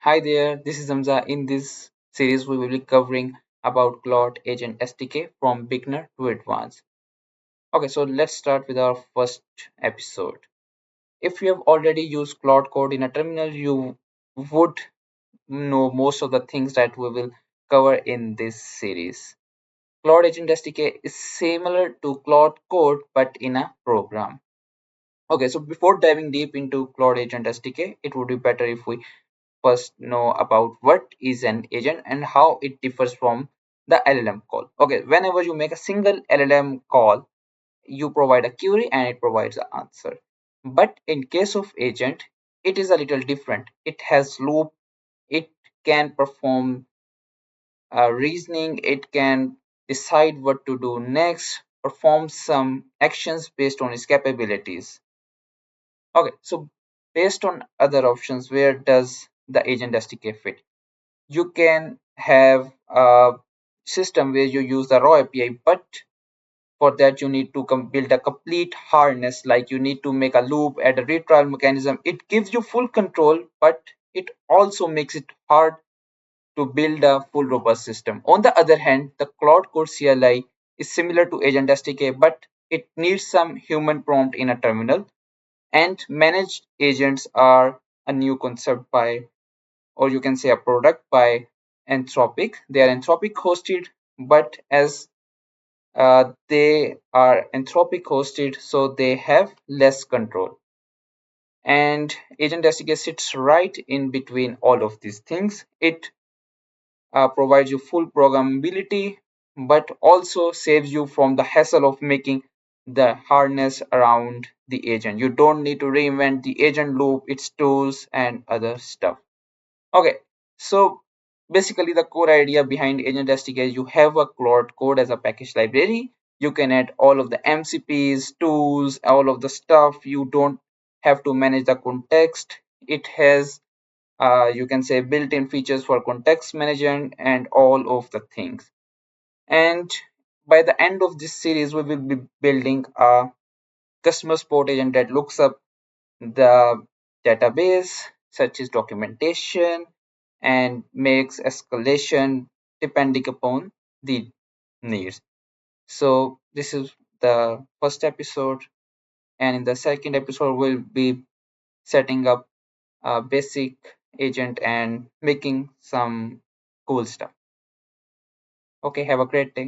Hi there, this is Hamza. In this series, we will be covering about Claude Agent SDK from beginner to advanced. Okay, so let's start with our first episode. If you have already used Claude Code in a terminal, you would know most of the things that we will cover in this series. Claude Agent SDK is similar to Claude Code but in a program. Okay, so before diving deep into Claude Agent SDK, it would be better if we first know about what is an agent and how it differs from the LLM call. Okay, whenever you make a single LLM call, you provide a query and it provides the answer. But in case of agent, it is a little different. It has loop, it can perform reasoning, it can decide what to do next, perform some actions based on its capabilities. Okay, so based on other options, where does the agent SDK fit? You can have a system where you use the raw API, but for that you need to build a complete harness, like you need to make a loop, add a retrial mechanism. It gives you full control, but it also makes it hard to build a full robust system. On the other hand, the Claude Code CLI is similar to Agent SDK, but it needs some human prompt in a terminal, and managed agents are a new concept by, or you can say a product by Anthropic. They are Anthropic hosted, but as they are Anthropic hosted, so they have less control. And Agent SDK sits right in between all of these things. It provides you full programmability, but also saves you from the hassle of making the harness around the agent. You don't need to reinvent the agent loop, its tools, and other stuff. Okay, so basically the core idea behind Agent SDK is you have a Claude Code as a package library. You can add all of the MCPs, tools, all of the stuff. You don't have to manage the context. It has, you can say, built-in features for context management and all of the things. And by the end of this series, we will be building a customer support agent that looks up the database, searches documentation, and makes escalation depending upon the needs. So this is the first episode, and in the second episode, we'll be setting up a basic agent and making some cool stuff. Okay, have a great day.